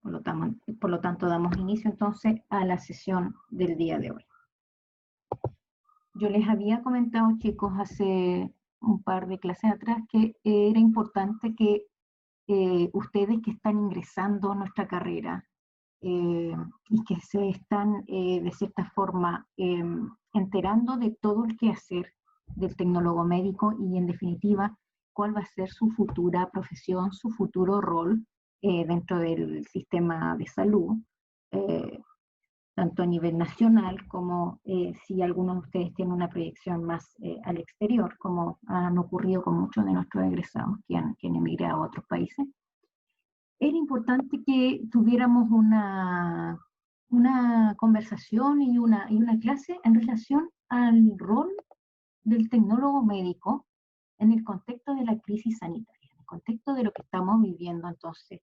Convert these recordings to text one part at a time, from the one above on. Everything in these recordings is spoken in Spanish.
Por lo tanto, damos inicio entonces a la sesión del día de hoy. Yo les había comentado, chicos, hace un par de clases atrás que era importante que ustedes que están ingresando a nuestra carrera y que se están de cierta forma enterando de todo el quehacer del tecnólogo médico y en definitiva cuál va a ser su futura profesión, su futuro rol dentro del sistema de salud, tanto a nivel nacional como si algunos de ustedes tienen una proyección más al exterior, como han ocurrido con muchos de nuestros egresados que han emigrado a otros países. Era importante que tuviéramos una conversación y una clase en relación al rol del tecnólogo médico en el contexto de la crisis sanitaria, en el contexto de lo que estamos viviendo entonces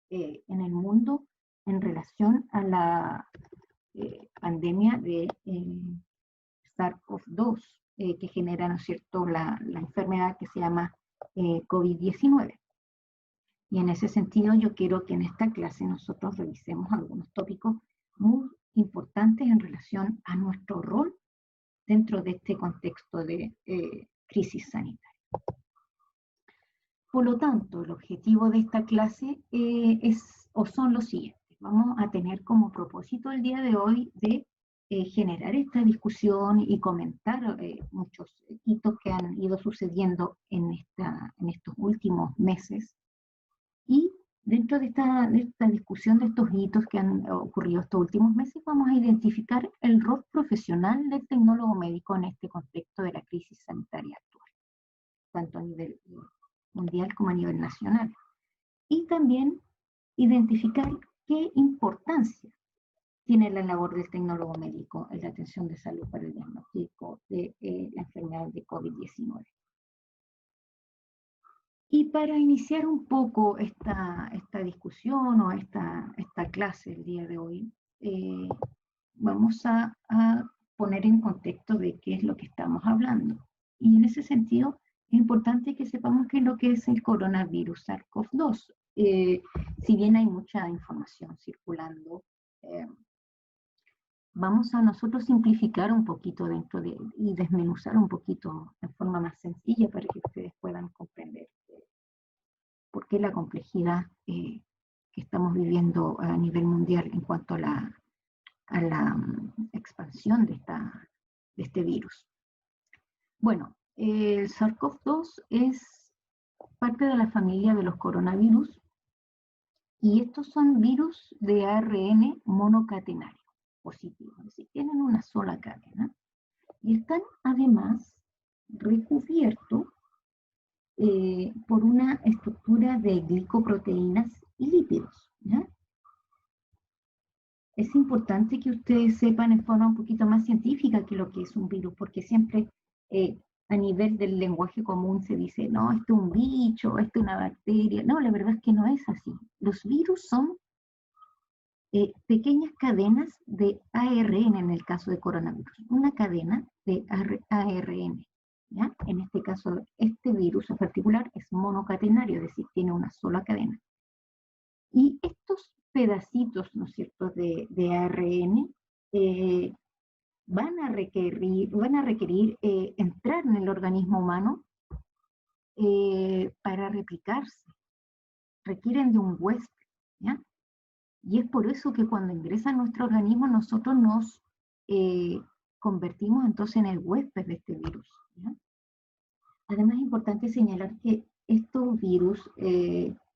en el mundo en relación a la pandemia de SARS-CoV-2 que genera, ¿no es cierto?, la enfermedad que se llama COVID-19. Y en ese sentido yo quiero que en esta clase nosotros revisemos algunos tópicos muy importantes en relación a nuestro rol dentro de este contexto de crisis sanitaria. Por lo tanto, el objetivo de esta clase son los siguientes. Vamos a tener como propósito el día de hoy de generar esta discusión y comentar muchos hitos que han ido sucediendo en estos últimos meses. Y dentro de esta discusión de estos hitos que han ocurrido estos últimos meses, vamos a identificar el rol profesional del tecnólogo médico en este contexto de la crisis sanitaria actual, tanto a nivel mundial como a nivel nacional. Y también identificar qué importancia tiene la labor del tecnólogo médico en la atención de salud para el diagnóstico de la enfermedad de COVID-19. Y para iniciar un poco esta discusión o esta clase el día de hoy, vamos a poner en contexto de qué es lo que estamos hablando. Y en ese sentido, es importante que sepamos qué es lo que es el coronavirus SARS-CoV-2. Si bien hay mucha información circulando, vamos a nosotros simplificar un poquito y desmenuzar un poquito de forma más sencilla para que ustedes puedan comprender por qué la complejidad que estamos viviendo a nivel mundial en cuanto a la expansión de este virus. Bueno, el SARS-CoV-2 es parte de la familia de los coronavirus y estos son virus de ARN monocatenario positivo, es decir, tienen una sola cadena y están además recubiertos por una estructura de glicoproteínas y lípidos, ¿ya? Es importante que ustedes sepan en forma un poquito más científica que lo que es un virus, porque siempre a nivel del lenguaje común se dice, no, esto es un bicho, esto es una bacteria. No, la verdad es que no es así. Los virus son pequeñas cadenas de ARN en el caso de coronavirus, una cadena de ARN. ¿Ya? En este caso, este virus en particular es monocatenario, es decir, tiene una sola cadena. Y estos pedacitos, ¿no es cierto?, de ARN van a requerir entrar en el organismo humano para replicarse. Requieren de un huésped, ¿ya? Y es por eso que cuando ingresa a nuestro organismo nosotros nos convertimos entonces en el huésped de este virus, ¿ya? Además es importante señalar que estos virus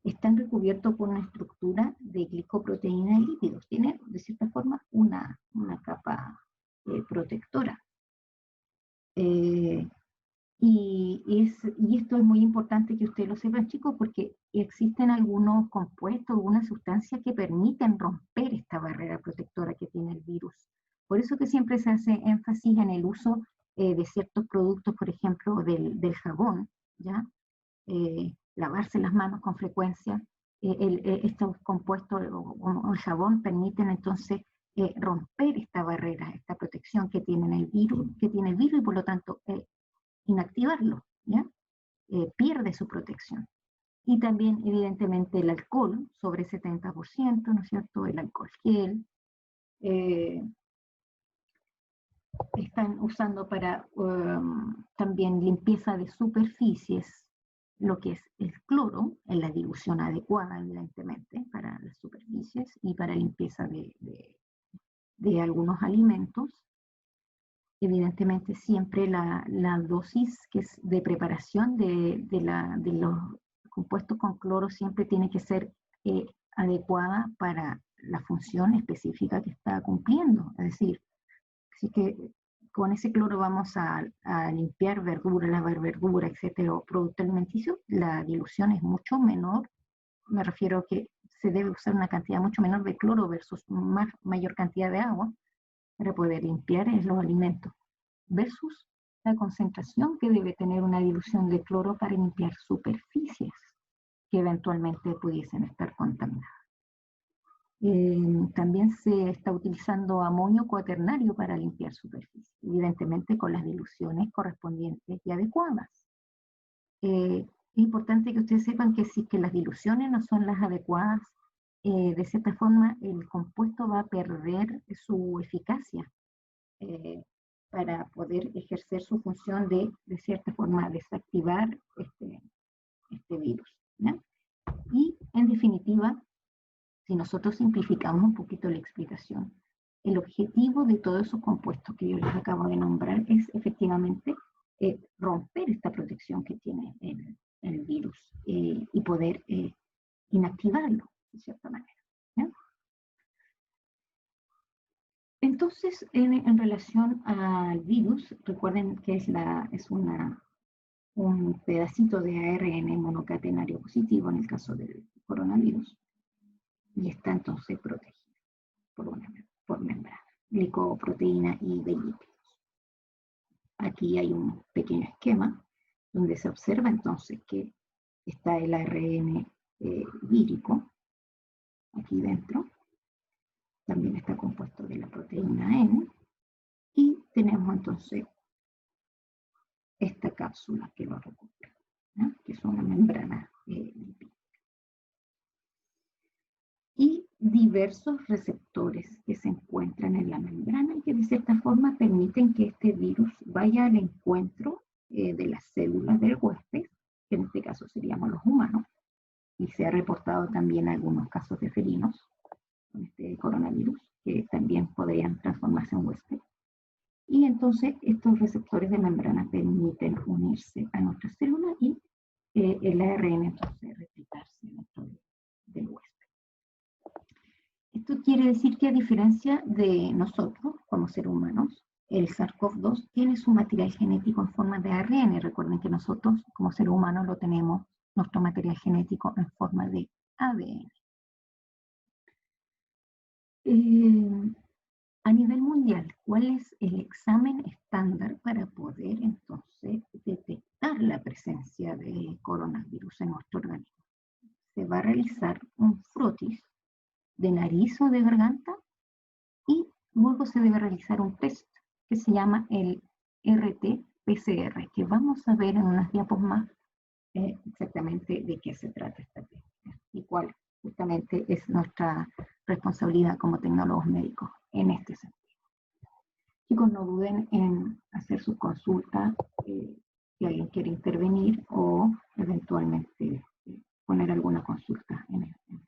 están recubiertos por una estructura de glicoproteína y lípidos. Tiene, de cierta forma, una capa protectora. Y esto es muy importante que ustedes lo sepan, chicos, porque existen algunos compuestos, algunas sustancias que permiten romper esta barrera protectora que tiene el virus. Por eso que siempre se hace énfasis en el uso de ciertos productos, por ejemplo, del jabón, ¿ya? Lavarse las manos con frecuencia. Estos compuestos o el jabón permiten entonces romper esta barrera, esta protección que tiene el virus y por lo tanto inactivarlo, ¿ya? Pierde su protección. Y también, evidentemente, el alcohol, sobre 70%, ¿no es cierto? El alcohol gel. Están usando para también limpieza de superficies, lo que es el cloro, en la dilución adecuada, evidentemente, para las superficies y para limpieza de algunos alimentos. Evidentemente, siempre la dosis que es de preparación de los compuestos con cloro siempre tiene que ser adecuada para la función específica que está cumpliendo. Es decir, así que con ese cloro vamos a limpiar verdura, lavar verdura, etcétera, o producto alimenticio, la dilución es mucho menor. Me refiero a que se debe usar una cantidad mucho menor de cloro versus mayor cantidad de agua para poder limpiar los alimentos, versus la concentración que debe tener una dilución de cloro para limpiar superficies que eventualmente pudiesen estar contaminadas. También se está utilizando amonio cuaternario para limpiar superficies, evidentemente con las diluciones correspondientes y adecuadas. Es importante que ustedes sepan que si que las diluciones no son las adecuadas, de cierta forma el compuesto va a perder su eficacia para poder ejercer su función de cierta forma, desactivar este virus, ¿no? Y en definitiva, si nosotros simplificamos un poquito la explicación, el objetivo de todos esos compuestos que yo les acabo de nombrar es efectivamente romper esta protección que tiene el virus y poder inactivarlo, de cierta manera, ¿no? Entonces, en relación al virus, recuerden que es un pedacito de ARN monocatenario positivo en el caso del coronavirus, y está entonces protegido por membrana, glicoproteína y de lípidos. Aquí hay un pequeño esquema donde se observa entonces que está el ARN vírico aquí dentro, también está compuesto de la proteína N, y tenemos entonces esta cápsula que lo recubre, ¿no? Que es una membrana lipídica. Y diversos receptores que se encuentran en la membrana y que de cierta forma permiten que este virus vaya al encuentro de las células del huésped, que en este caso seríamos los humanos, y se ha reportado también algunos casos de felinos con este coronavirus, que también podrían transformarse en huésped. Y entonces estos receptores de membrana permiten unirse a nuestra célula y el ARN entonces replicarse dentro del huésped. Esto quiere decir que a diferencia de nosotros como seres humanos, el SARS-CoV-2 tiene su material genético en forma de ARN. Recuerden que nosotros como seres humanos lo tenemos, nuestro material genético en forma de ADN. A nivel mundial, ¿cuál es el examen estándar para poder entonces detectar la presencia de coronavirus en nuestro organismo? Se va a realizar un frotis de nariz o de garganta y luego se debe realizar un test que se llama el RT-PCR, que vamos a ver en unas diapos más exactamente de qué se trata esta técnica y cuál justamente es nuestra responsabilidad como tecnólogos médicos en este sentido. Chicos, no duden en hacer sus consultas si alguien quiere intervenir o eventualmente poner alguna consulta en el chat.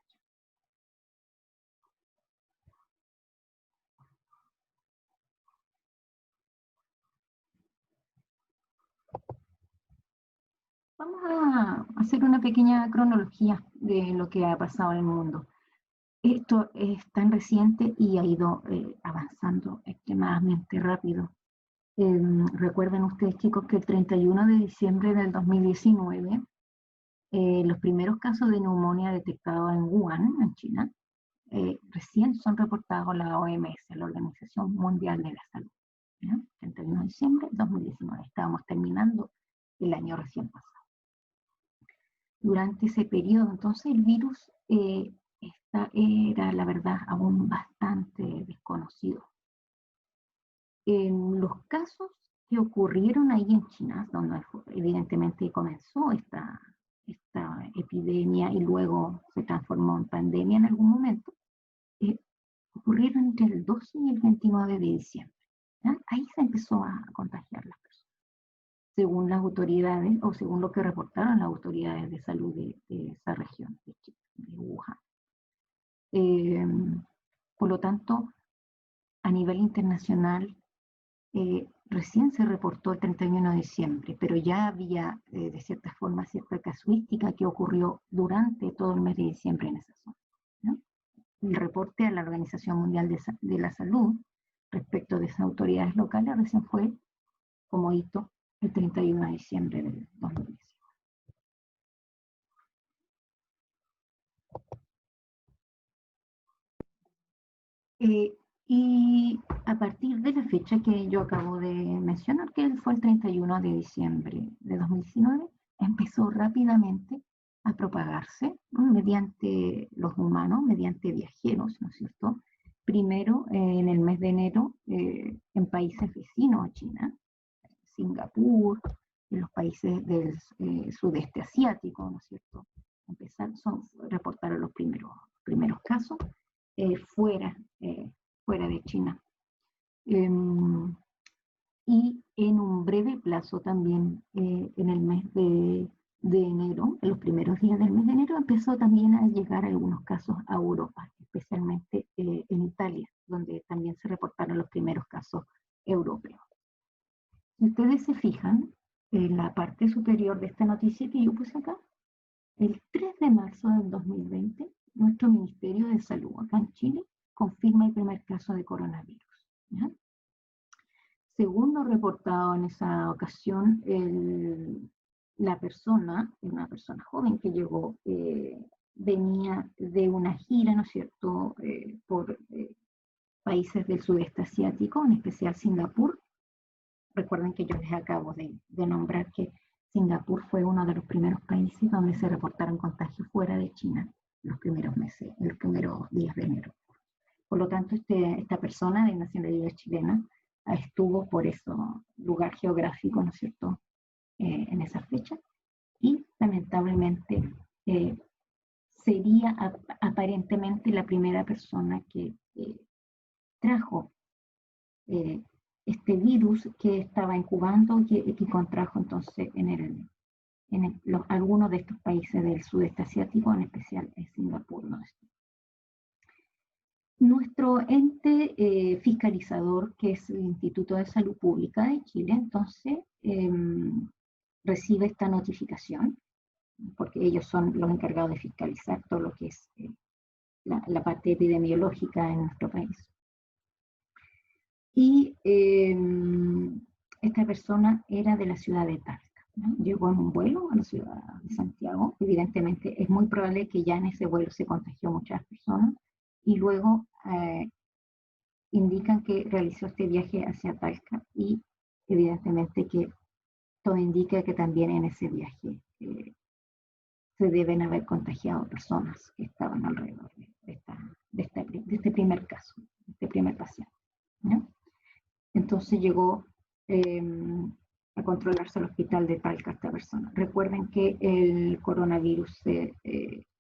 Vamos a hacer una pequeña cronología de lo que ha pasado en el mundo. Esto es tan reciente y ha ido avanzando extremadamente rápido. Recuerden ustedes, chicos, que el 31 de diciembre del 2019, los primeros casos de neumonía detectados en Wuhan, en China, recién son reportados en la OMS, la Organización Mundial de la Salud. ¿Ya? 31 de diciembre de 2019. Estábamos terminando el año recién pasado. Durante ese periodo, entonces, el virus era, la verdad, aún bastante desconocido. En los casos que ocurrieron ahí en China, donde evidentemente comenzó esta esta epidemia y luego se transformó en pandemia en algún momento, ocurrieron entre el 12 y el 29 de diciembre. ¿Ya? Ahí se empezó a contagiar las personas, según las autoridades, o según lo que reportaron las autoridades de salud de esa región, de China, de Wuhan. Por lo tanto, a nivel internacional, recién se reportó el 31 de diciembre, pero ya había, de cierta forma, cierta casuística que ocurrió durante todo el mes de diciembre en esa zona, ¿no? El reporte a la Organización Mundial de la Salud respecto de esas autoridades locales recién fue como hito el 31 de diciembre del 2019. Y a partir de la fecha que yo acabo de mencionar, que fue el 31 de diciembre de 2019, empezó rápidamente a propagarse, ¿no?, mediante los humanos, mediante viajeros, ¿no es cierto? Primero, en el mes de enero, en países vecinos a China, Singapur, en los países del sudeste asiático, ¿no es cierto? Reportaron los primeros casos fuera de China. Y en un breve plazo también, en el mes de enero, en los primeros días del mes de enero, empezó también a llegar algunos casos a Europa, especialmente en Italia, donde también se reportaron los primeros casos europeos. Si ustedes se fijan, en la parte superior de esta noticia que yo puse acá, el 3 de marzo del 2020, nuestro Ministerio de Salud acá en Chile confirma el primer caso de coronavirus, ¿ya? Según lo reportado en esa ocasión, una persona joven que llegó, venía de una gira, ¿no es cierto?, por países del sudeste asiático, en especial Singapur. Recuerden que yo les acabo de nombrar que Singapur fue uno de los primeros países donde se reportaron contagios fuera de China en los primeros meses, en los primeros días de enero. Por lo tanto, esta persona de nacionalidad chilena estuvo por ese lugar geográfico, ¿no es cierto?, en esa fecha, y lamentablemente sería aparentemente la primera persona que trajo este virus que estaba incubando y que contrajo entonces en algunos de estos países del sudeste asiático, en especial en Singapur, ¿no? Nuestro ente fiscalizador, que es el Instituto de Salud Pública de Chile, entonces recibe esta notificación, porque ellos son los encargados de fiscalizar todo lo que es la parte epidemiológica en nuestro país. Y esta persona era de la ciudad de Talca, ¿no? Llegó en un vuelo a la ciudad de Santiago. Evidentemente es muy probable que ya en ese vuelo se contagió muchas personas, y luego indican que realizó este viaje hacia Talca, y evidentemente que todo indica que también en ese viaje se deben haber contagiado personas que estaban alrededor de este primer caso, de este primer paciente, ¿no? Entonces llegó a controlarse al hospital de Talca esta persona. Recuerden que el coronavirus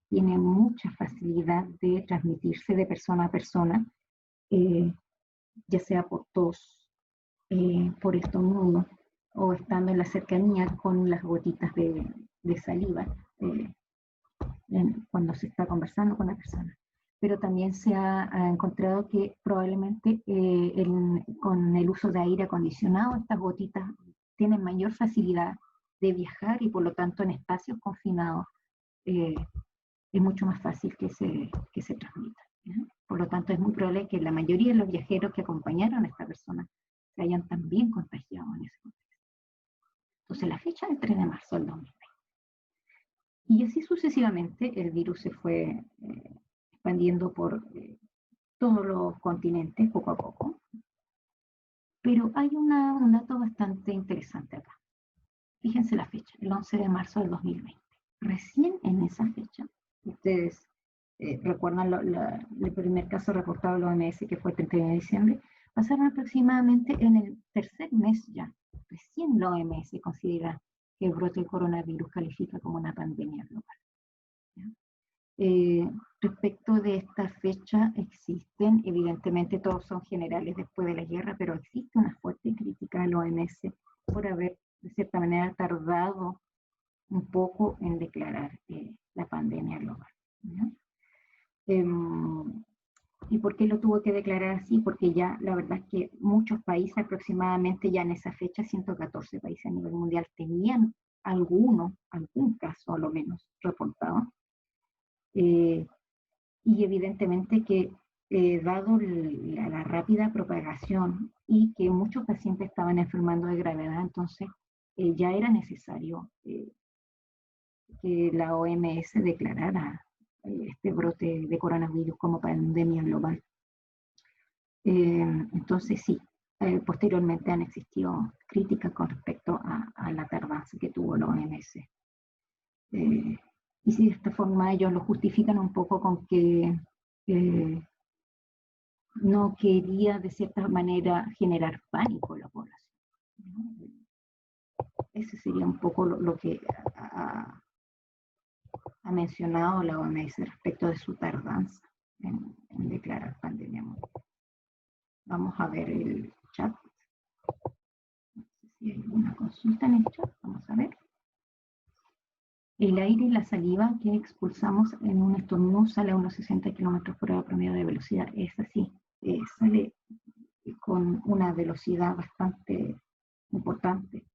tiene mucha facilidad de transmitirse de persona a persona, ya sea por tos, por estornudo, o estando en la cercanía con las gotitas de saliva cuando se está conversando con la persona. Pero también se ha encontrado que probablemente con el uso de aire acondicionado, estas gotitas tienen mayor facilidad de viajar, y por lo tanto en espacios confinados es mucho más fácil que se transmita, ¿ya? Por lo tanto es muy probable que la mayoría de los viajeros que acompañaron a esta persona se hayan también contagiado en ese contexto. Entonces la fecha es el 3 de marzo del 2020. Y así sucesivamente el virus se fue expandiendo por todos los continentes poco a poco. Pero hay un dato bastante interesante acá. Fíjense la fecha, el 11 de marzo del 2020. Recién en esa fecha, ustedes recuerdan el primer caso reportado en la OMS, que fue el 31 de diciembre, pasaron aproximadamente en el tercer mes ya. Recién la OMS considera que el brote de coronavirus califica como una pandemia global. ¿Ya? Respecto de esta fecha existen, evidentemente todos son generales después de la guerra, pero existe una fuerte crítica a la OMS por haber de cierta manera tardado un poco en declarar la pandemia global. ¿Ya? ¿Y por qué lo tuvo que declarar así? Porque ya la verdad es que muchos países, aproximadamente ya en esa fecha, 114 países a nivel mundial, tenían algún caso a lo menos reportado. Y evidentemente que dado la rápida propagación y que muchos pacientes estaban enfermando de gravedad, entonces ya era necesario que la OMS declarara este brote de coronavirus como pandemia global. Entonces sí, posteriormente han existido críticas con respecto a la tardanza que tuvo la OMS. Y si de esta forma ellos lo justifican un poco con que no quería de cierta manera generar pánico en la población, ¿no? Ese sería un poco lo que ha mencionado la OMS respecto de su tardanza en declarar pandemia mundial. Vamos a ver el chat. No sé si hay alguna consulta en el chat. Vamos a ver. El aire y la saliva que expulsamos en un estornudo sale a unos 60 km por hora promedio de velocidad. Es así. Sale con una velocidad bastante importante.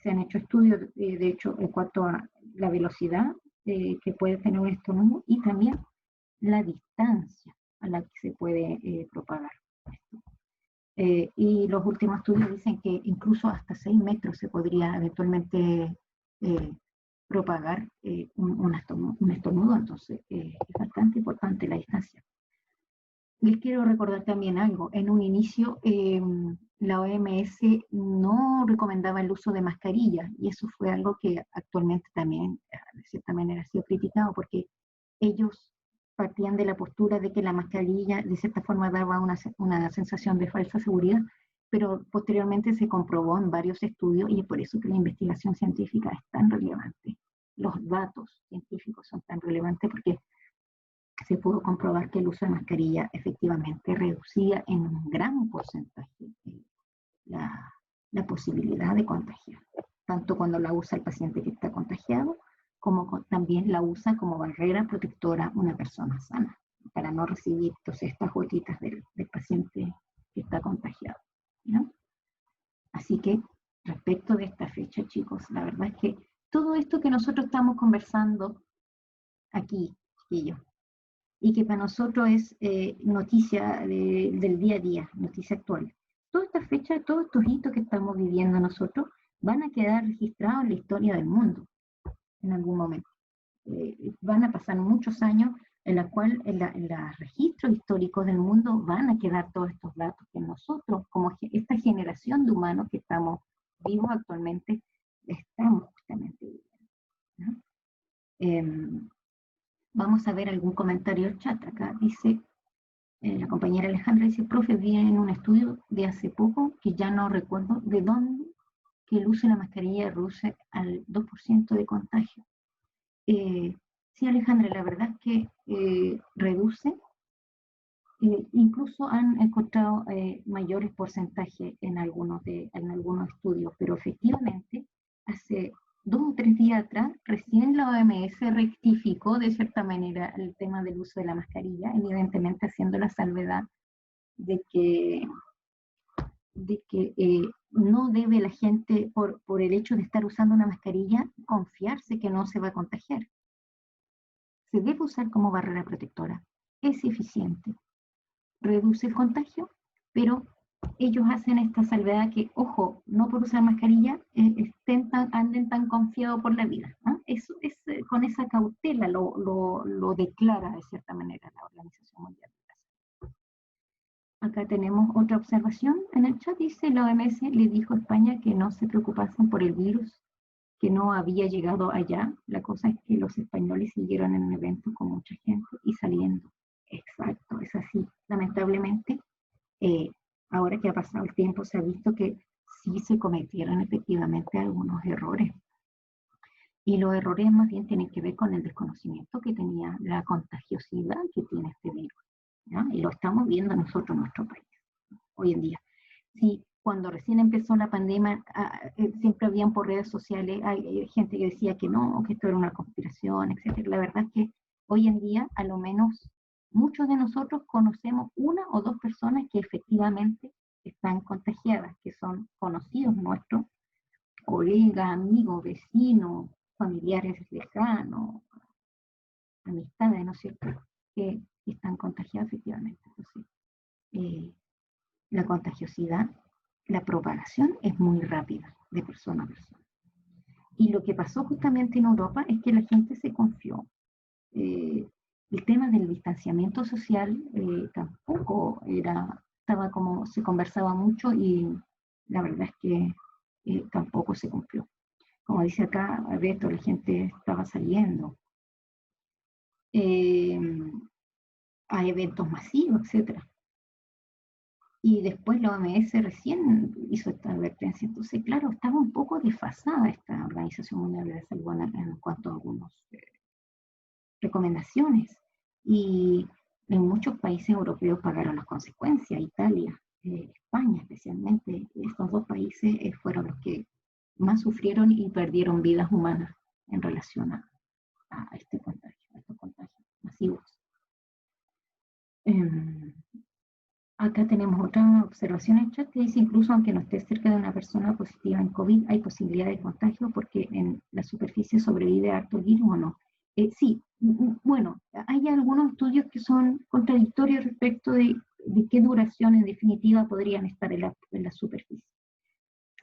Se han hecho estudios, de hecho, en cuanto a la velocidad que puede tener un estornudo y también la distancia a la que se puede propagar esto. Y los últimos estudios dicen que incluso hasta 6 metros se podría eventualmente propagar un estornudo, entonces es bastante importante la distancia. Les quiero recordar también algo. En un inicio, la OMS no recomendaba el uso de mascarillas, y eso fue algo que actualmente también, de cierta manera, ha sido criticado, porque ellos partían de la postura de que la mascarilla, de cierta forma, daba una sensación de falsa seguridad, pero posteriormente se comprobó en varios estudios, y es por eso que la investigación científica es tan relevante. Los datos científicos son tan relevantes porque se pudo comprobar que el uso de mascarilla efectivamente reducía en un gran porcentaje la posibilidad de contagiar, tanto cuando la usa el paciente que está contagiado, como también la usa como barrera protectora una persona sana, para no recibir entonces estas gotitas del paciente que está contagiado, ¿no? Así que respecto de esta fecha, chicos, la verdad es que todo esto que nosotros estamos conversando aquí, chiquillos, y que para nosotros es noticia del día a día, noticia actual. Toda esta fecha, todos estos hitos que estamos viviendo nosotros van a quedar registrados en la historia del mundo en algún momento. Van a pasar muchos años en los cuales en los registros históricos del mundo van a quedar todos estos datos que nosotros, como esta generación de humanos que estamos vivos actualmente, estamos justamente viviendo, ¿no? Vamos a ver algún comentario del chat. Acá dice, la compañera Alejandra dice, profe, vi en un estudio de hace poco, que ya no recuerdo de dónde, que el uso de la mascarilla reduce al 2% de contagio. Sí, Alejandra, la verdad es que reduce, incluso han encontrado mayores porcentajes en algunos estudios, pero efectivamente hace 2 o 3 días atrás, recién la OMS rectificó de cierta manera el tema del uso de la mascarilla, evidentemente haciendo la salvedad de que no debe la gente, por el hecho de estar usando una mascarilla, confiarse que no se va a contagiar. Se debe usar como barrera protectora, es eficiente, reduce el contagio, pero ellos hacen esta salvedad que, ojo, no por usar mascarilla anden tan confiados por la vida, ¿no? Eso es, con esa cautela lo declara de cierta manera la Organización Mundial de la Salud. Acá tenemos otra observación en el chat, dice la OMS le dijo a España que no se preocupasen por el virus, que no había llegado allá. La cosa es que los españoles siguieron en un evento con mucha gente y saliendo. Exacto, es así. Lamentablemente, ahora que ha pasado el tiempo, se ha visto que sí se cometieron efectivamente algunos errores. Y los errores más bien tienen que ver con el desconocimiento que tenía, la contagiosidad que tiene este virus, ¿ya? Y lo estamos viendo nosotros en nuestro país hoy en día. Sí, cuando recién empezó la pandemia, siempre habían por redes sociales hay gente que decía que no, que esto era una conspiración, etc. La verdad es que hoy en día, a lo menos, muchos de nosotros conocemos una o dos personas que efectivamente están contagiadas, que son conocidos nuestros, colegas, amigos, vecinos, familiares lejanos, amistades, ¿no es cierto?, que están contagiadas efectivamente. Entonces, eh, la contagiosidad, la propagación es muy rápida de persona a persona. Y lo que pasó justamente en Europa es que la gente se confió. El tema del distanciamiento social tampoco estaba como, se conversaba mucho y la verdad es que tampoco se cumplió. Como dice acá Alberto, la gente estaba saliendo eh, a eventos masivos, etcétera. Y después la OMS recién hizo esta advertencia. Entonces, claro, estaba un poco desfasada esta Organización Mundial de la Salud en cuanto a algunas recomendaciones. Y en muchos países europeos pagaron las consecuencias. Italia, España especialmente, estos dos países fueron los que más sufrieron y perdieron vidas humanas en relación a este contagio, a estos contagios masivos. Acá tenemos otra observación en chat que dice: incluso aunque no esté cerca de una persona positiva en COVID, hay posibilidad de contagio porque en la superficie sobrevive harto el virus o no. Sí, bueno, hay algunos estudios que son contradictorios respecto de qué duración en definitiva podrían estar en la superficie.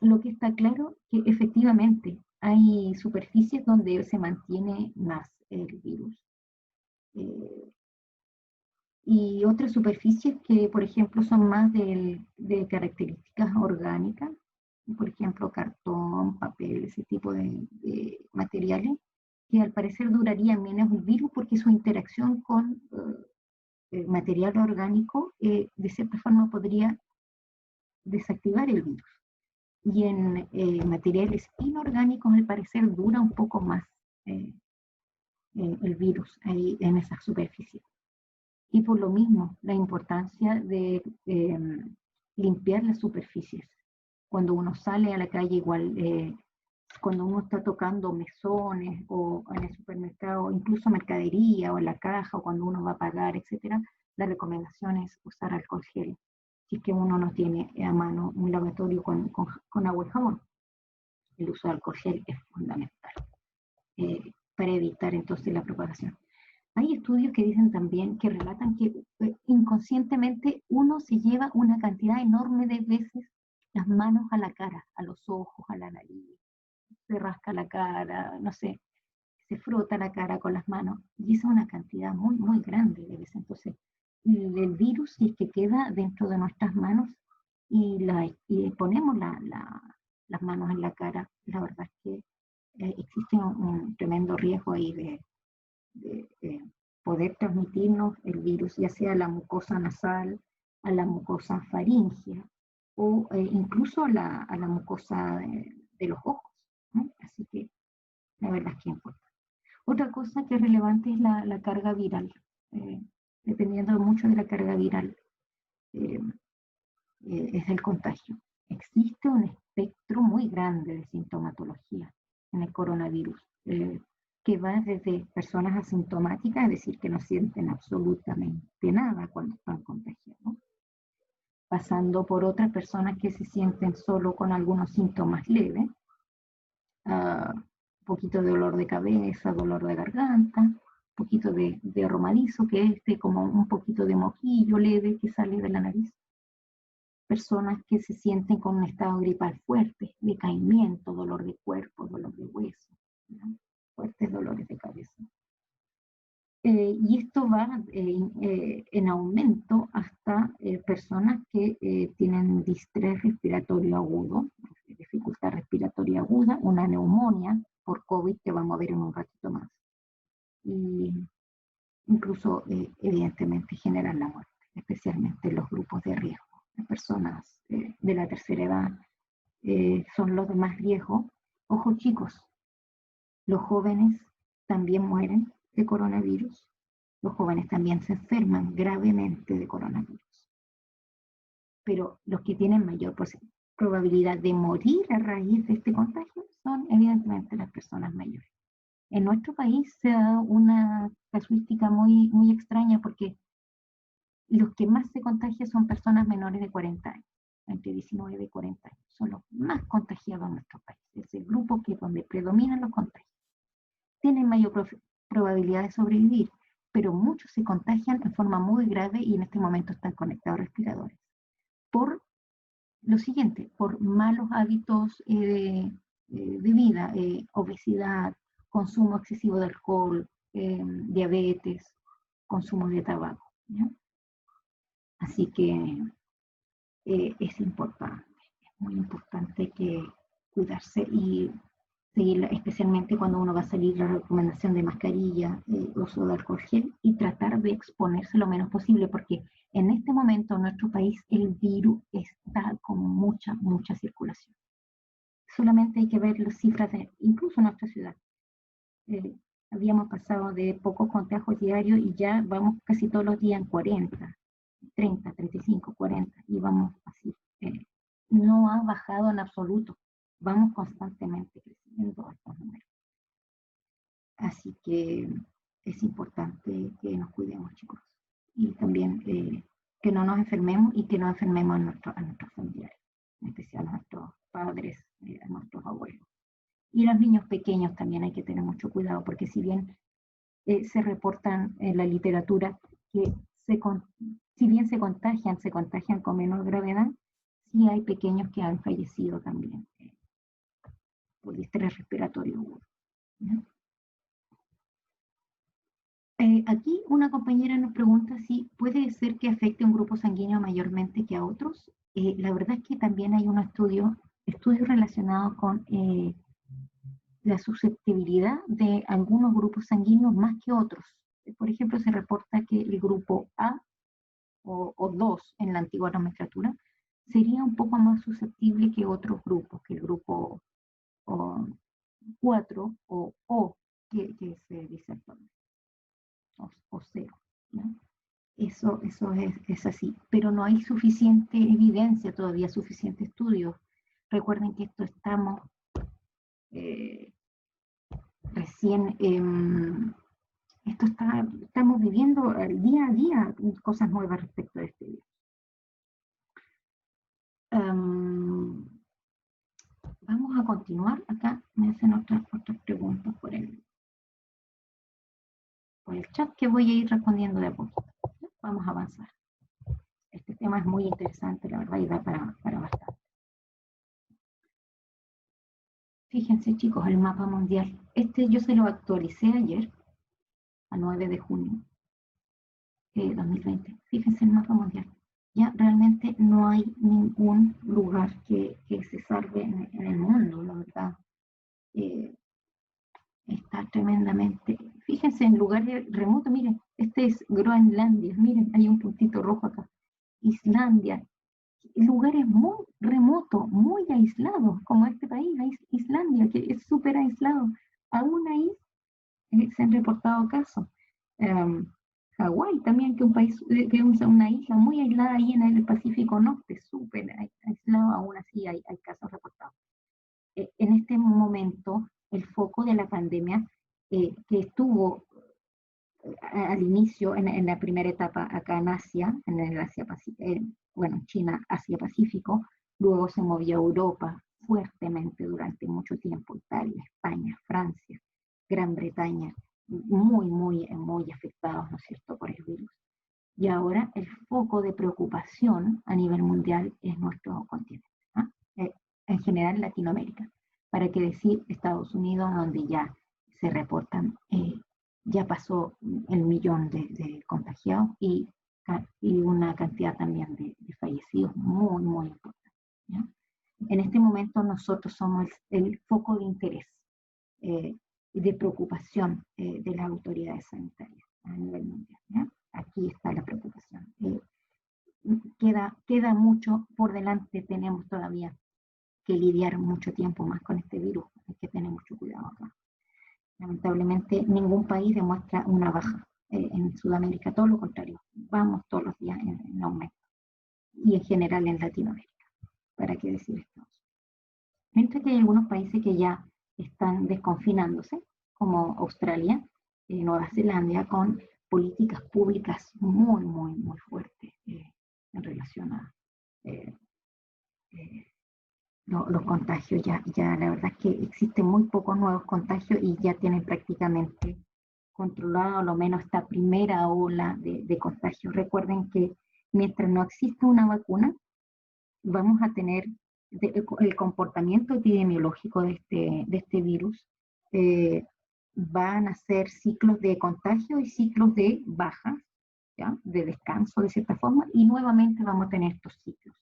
Lo que está claro es que efectivamente hay superficies donde se mantiene más el virus. Y otras superficies que, por ejemplo, son más de características orgánicas, por ejemplo, cartón, papel, ese tipo de materiales, que al parecer durarían menos el virus porque su interacción con material orgánico, de cierta forma, podría desactivar el virus. Y en materiales inorgánicos, al parecer, dura un poco más el virus ahí en esas superficies. Y por lo mismo, la importancia de limpiar las superficies. Cuando uno sale a la calle, igual, cuando uno está tocando mesones o en el supermercado, incluso mercadería o en la caja, o cuando uno va a pagar, etc., la recomendación es usar alcohol gel, si es que uno no tiene a mano un lavatorio con agua y jabón. El uso de alcohol gel es fundamental para evitar entonces la propagación. Hay estudios que dicen también, que relatan que inconscientemente uno se lleva una cantidad enorme de veces las manos a la cara, a los ojos, a la nariz, se rasca la cara, no sé, se frota la cara con las manos, y esa es una cantidad muy, muy grande de veces. Entonces, el virus, si es que queda dentro de nuestras manos y ponemos las manos en la cara, la verdad es que existe un tremendo riesgo ahí de poder transmitirnos el virus, ya sea a la mucosa nasal, a la mucosa faríngea o incluso a la mucosa de los ojos, ¿no? Así que la verdad es que importa. Otra cosa que es relevante es la carga viral. Dependiendo mucho de la carga viral, es el contagio. Existe un espectro muy grande de sintomatología en el coronavirus, que va desde personas asintomáticas, es decir, que no sienten absolutamente nada cuando están contagiados, pasando por otras personas que se sienten solo con algunos síntomas leves, un poquito de dolor de cabeza, dolor de garganta, un poquito de romadizo, que es como un poquito de moquillo leve que sale de la nariz. Personas que se sienten con un estado gripal fuerte, decaimiento, dolor de cuerpo, dolor de hueso, ¿no? Fuertes dolores de cabeza. Y esto va en aumento hasta personas que tienen distrés respiratorio agudo, dificultad respiratoria aguda, una neumonía por COVID que vamos a ver en un ratito más. Y incluso, evidentemente, generan la muerte, especialmente en los grupos de riesgo. Las personas de la tercera edad son los de más riesgo. Ojo, chicos, Los jóvenes también mueren de coronavirus. Los jóvenes también se enferman gravemente de coronavirus. Pero los que tienen mayor probabilidad de morir a raíz de este contagio son evidentemente las personas mayores. En nuestro país se ha dado una casuística muy, muy extraña porque los que más se contagian son personas menores de 40 años, entre 19 y 40 años. Son los más contagiados en nuestro país. Es el grupo que donde predominan los contagios. Tienen mayor probabilidad de sobrevivir, pero muchos se contagian en forma muy grave y en este momento están conectados a respiradores. Por lo siguiente, por malos hábitos de vida, obesidad, consumo excesivo de alcohol, diabetes, consumo de tabaco, ¿ya? Así que es importante, es muy importante que cuidarse y seguir, especialmente cuando uno va a salir, la recomendación de mascarilla, uso de alcohol gel y tratar de exponerse lo menos posible, porque en este momento en nuestro país el virus está con mucha, mucha circulación. Solamente hay que ver las cifras de, incluso en nuestra ciudad. Habíamos pasado de pocos contagios diarios y ya vamos casi todos los días en 40, 30, 35, 40, y vamos así. No ha bajado en absoluto. Vamos constantemente creciendo estos números. Así que es importante que nos cuidemos, chicos. Y también que no nos enfermemos y que no enfermemos a nuestros familiares, en especial a nuestros padres, a nuestros abuelos. Y a los niños pequeños también hay que tener mucho cuidado, porque si bien se reportan en la literatura que si bien se contagian con menor gravedad, sí hay pequeños que han fallecido también por estrés respiratorio agudo. Aquí una compañera nos pregunta si puede ser que afecte a un grupo sanguíneo mayormente que a otros. La verdad es que también hay estudios relacionados con la susceptibilidad de algunos grupos sanguíneos más que otros. Por ejemplo, se reporta que el grupo A o 2 en la antigua nomenclatura sería un poco más susceptible que otros grupos, que el grupo 4 o O, que se dice actualmente, o 0. ¿no? Eso es así, pero no hay suficiente evidencia todavía, suficiente estudio. Recuerden que estamos recién, estamos viviendo día a día cosas nuevas respecto a este virus. Vamos a continuar. Acá me hacen otras preguntas por el chat que voy a ir respondiendo de a poquito. Vamos a avanzar. Este tema es muy interesante, la verdad, y da para bastante. Fíjense, chicos, el mapa mundial. Yo se lo actualicé ayer, a 9 de junio de 2020. Fíjense el mapa mundial. Ya realmente no hay ningún lugar que se salve en el mundo, la verdad. Está tremendamente. Fíjense en lugares remotos, miren, este es Groenlandia, miren, hay un puntito rojo acá. Islandia, lugares muy remotos, muy aislados, como este país, Islandia, que es súper aislado. Aún ahí se han reportado casos. Hawái también, que que es una isla muy aislada ahí en el Pacífico Norte, súper aislado, aún así hay casos reportados. En este momento, el foco de la pandemia que estuvo al inicio, en la primera etapa acá en Asia, en el China, Asia-Pacífico, luego se movió a Europa fuertemente durante mucho tiempo, Italia, España, Francia, Gran Bretaña, muy, muy, muy afectados, ¿no es cierto?, por el virus. Y ahora el foco de preocupación a nivel mundial es nuestro continente, ¿no? En general Latinoamérica. Para qué decir Estados Unidos, donde ya se reportan, ya pasó el 1.000.000 de contagiados y una cantidad también de fallecidos muy, muy importante. ¿ya? En este momento nosotros somos el foco de interés y de preocupación de las autoridades sanitarias a nivel mundial. ¿ya? Aquí está la preocupación. Queda mucho por delante, tenemos todavía que lidiar mucho tiempo más con este virus, hay que tener mucho cuidado acá. Lamentablemente ningún país demuestra una baja en Sudamérica, todo lo contrario, vamos todos los días en aumento, y en general en Latinoamérica, ¿para qué decir Estados Unidos? Mientras que hay algunos países que ya están desconfinándose, como Australia, Nueva Zelanda, con políticas públicas muy, muy, muy fuertes en relación a eh, eh, los contagios. Ya la verdad es que existen muy pocos nuevos contagios y ya tienen prácticamente controlado a lo menos esta primera ola de contagios. Recuerden que mientras no existe una vacuna, vamos a tener el comportamiento epidemiológico de este virus. Van a ser ciclos de contagio y ciclos de bajas, ¿ya? De descanso de cierta forma, y nuevamente vamos a tener estos ciclos.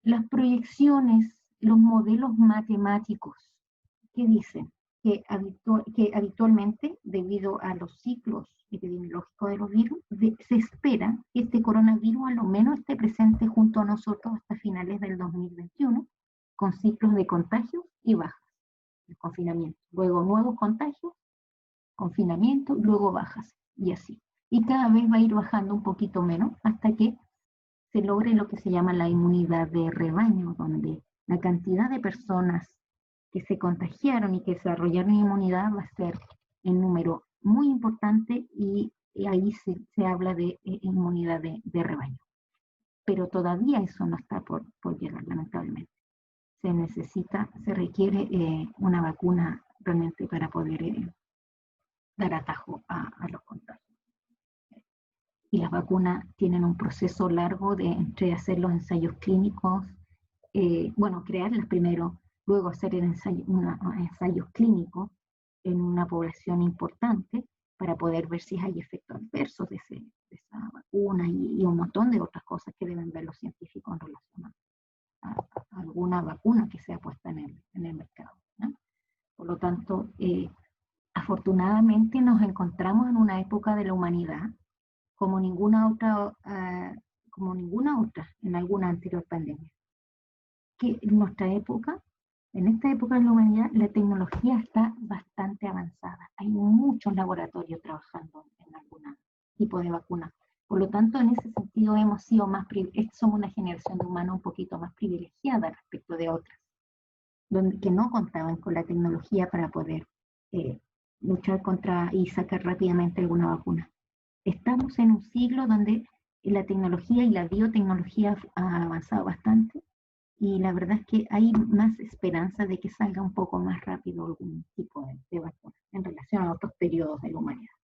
Las proyecciones, los modelos matemáticos, ¿qué dicen? Que habitualmente, debido a los ciclos epidemiológicos de los virus, se espera que este coronavirus a lo menos esté presente junto a nosotros hasta finales del 2021, con ciclos de contagios y bajas, el confinamiento. Luego nuevos contagios, confinamiento, luego bajas, y así. Y cada vez va a ir bajando un poquito menos hasta que se logre lo que se llama la inmunidad de rebaño, donde la cantidad de personas que se contagiaron y que desarrollaron inmunidad va a ser en número muy importante, y ahí se habla de inmunidad de rebaño. Pero todavía eso no está por llegar, lamentablemente. Se requiere una vacuna realmente para poder dar atajo a los contagios. Y las vacunas tienen un proceso largo entre hacer los ensayos clínicos, bueno, crearlas primero, luego hacer ensayos clínicos en una población importante para poder ver si hay efectos adversos de esa vacuna y un montón de otras cosas que deben ver los científicos en relación a alguna vacuna que sea puesta en el mercado, ¿no? Por lo tanto, afortunadamente nos encontramos en una época de la humanidad como ninguna otra en alguna anterior pandemia. Que en esta época de la humanidad, la tecnología está bastante avanzada. Hay muchos laboratorios trabajando en algún tipo de vacuna. Por lo tanto, en ese sentido somos una generación de humanos un poquito más privilegiada respecto de otras, que no contaban con la tecnología para poder luchar contra y sacar rápidamente alguna vacuna. Estamos en un siglo donde la tecnología y la biotecnología ha avanzado bastante, y la verdad es que hay más esperanza de que salga un poco más rápido algún tipo de vacuna en relación a otros periodos de la humanidad.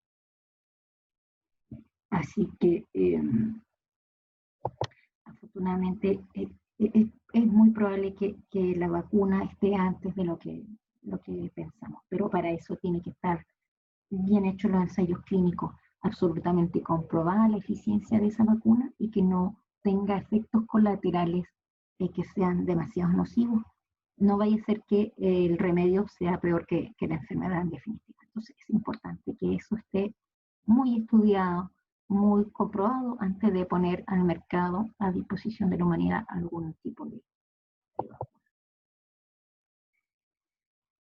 Así que afortunadamente es muy probable que la vacuna esté antes de lo que pensamos, pero para eso tiene que estar bien hechos los ensayos clínicos, absolutamente comprobada la eficiencia de esa vacuna y que no tenga efectos colaterales que sean demasiado nocivos. No vaya a ser que el remedio sea peor que la enfermedad en definitiva. Entonces es importante que eso esté muy estudiado, muy comprobado antes de poner al mercado a disposición de la humanidad algún tipo de vacuna.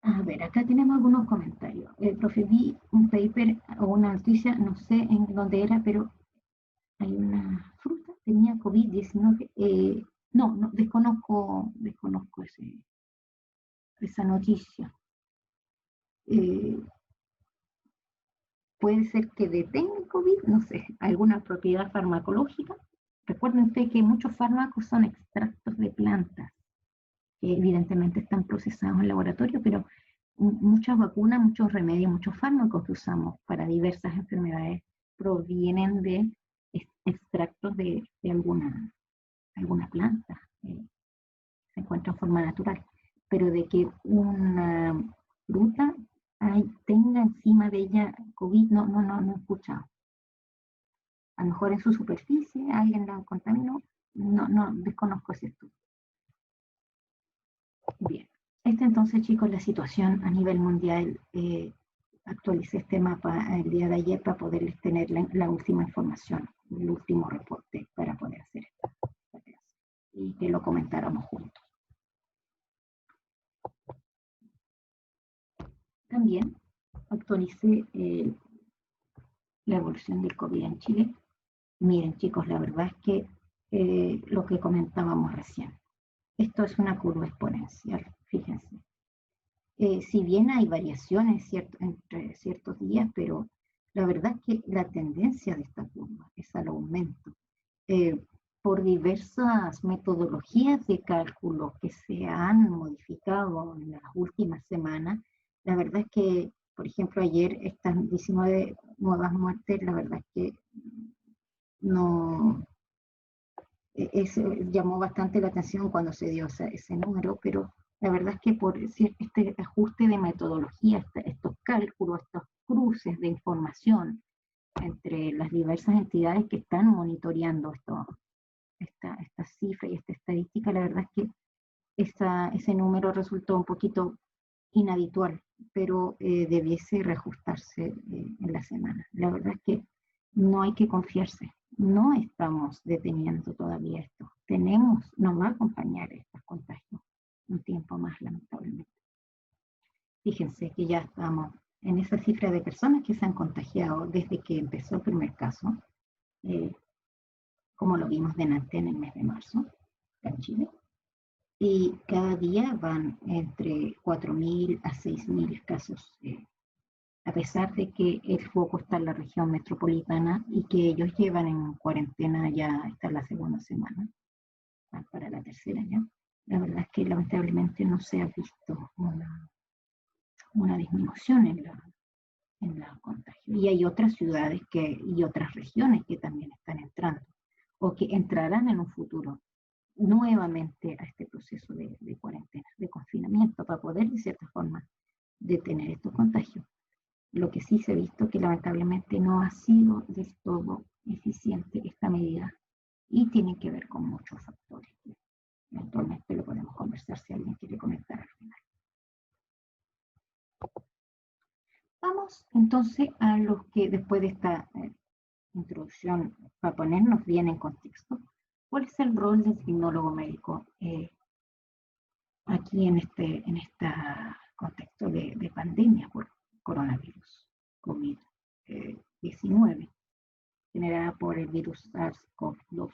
A ver, acá tenemos algunos comentarios. Profe, vi un paper o una noticia, no sé en dónde era, pero hay una fruta, tenía COVID-19. No, desconozco esa noticia. Puede ser que detenga el COVID, no sé, alguna propiedad farmacológica. Recuerden ustedes que muchos fármacos son extractos de plantas, que evidentemente están procesados en laboratorio, pero muchas vacunas, muchos remedios, muchos fármacos que usamos para diversas enfermedades provienen de extractos de alguna planta, se encuentra en forma natural. Pero de que una fruta tenga encima de ella COVID, no he escuchado. A lo mejor en su superficie alguien la contaminó, no desconozco ese estudio. Bien, entonces, chicos, la situación a nivel mundial. Actualicé este mapa el día de ayer para poderles tener la última información, el último reporte para poder hacer esta clase y que lo comentáramos juntos. También actualicé la evolución del COVID en Chile. Miren, chicos, la verdad es que lo que comentábamos recién, esto es una curva exponencial, fíjense. Si bien hay variaciones entre ciertos días, pero la verdad es que la tendencia de esta curva es al aumento. Por diversas metodologías de cálculo que se han modificado en las últimas semanas, la verdad es que, por ejemplo, ayer estas 19 nuevas muertes, la verdad es que no llamó bastante la atención cuando se dio ese número, pero la verdad es que por este ajuste de metodología, estos cálculos, estos cruces de información entre las diversas entidades que están monitoreando esta cifra y esta estadística, la verdad es que ese número resultó un poquito inhabitual, pero debiese reajustarse en la semana. La verdad es que no hay que confiarse, no estamos deteniendo todavía esto. Nos va a acompañar estos contagios un tiempo más, lamentablemente. Fíjense que ya estamos en esa cifra de personas que se han contagiado desde que empezó el primer caso, como lo vimos delante en el mes de marzo, en Chile. Y cada día van entre 4.000 a 6.000 casos, a pesar de que el foco está en la región metropolitana y que ellos llevan en cuarentena ya esta la segunda semana, para la tercera ya. La verdad es que lamentablemente no se ha visto una disminución en la contagio. Y hay otras ciudades y otras regiones que también están entrando o que entrarán en un futuro nuevamente a este proceso de cuarentena, de confinamiento, para poder de cierta forma detener estos contagios. Lo que sí se ha visto que lamentablemente no ha sido del todo eficiente esta medida y tiene que ver con muchos factores. Eventualmente lo podemos conversar si alguien quiere comentar al final. Vamos entonces a los que después de esta introducción, para ponernos bien en contexto, ¿cuál es el rol del tecnólogo médico aquí en este contexto de pandemia por coronavirus, COVID-19, generada por el virus SARS-CoV-2?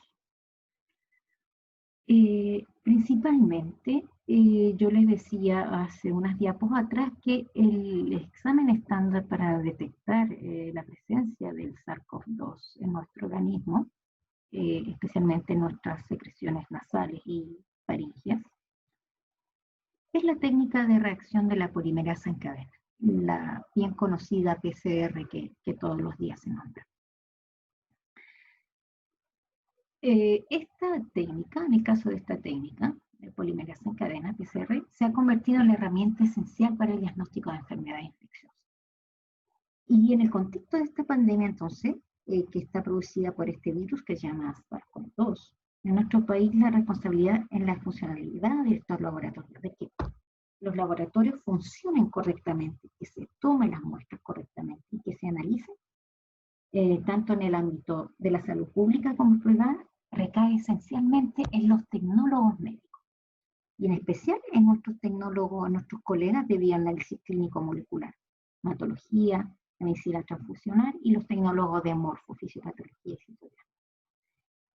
Principalmente, yo les decía hace unas diapos atrás que el examen estándar para detectar la presencia del SARS-CoV-2 en nuestro organismo, especialmente en nuestras secreciones nasales y faringias, es la técnica de reacción de la polimerasa en cadena, la bien conocida PCR que todos los días se nombra. Esta técnica, en el caso de esta técnica, de polimerasa en cadena, PCR, se ha convertido en la herramienta esencial para el diagnóstico de enfermedades infecciosas. Y en el contexto de esta pandemia, entonces, que está producida por este virus que se llama SARS-CoV-2, en nuestro país la responsabilidad en la funcionalidad de estos laboratorios, de que los laboratorios funcionen correctamente, que se tomen las muestras correctamente y que se analicen, tanto en el ámbito de la salud pública como privada, recae esencialmente en los tecnólogos médicos, y en especial en nuestros tecnólogos, nuestros colegas de bioanálisis clínico molecular, hematología, medicina transfusional y los tecnólogos de morfofisiopatología y citología.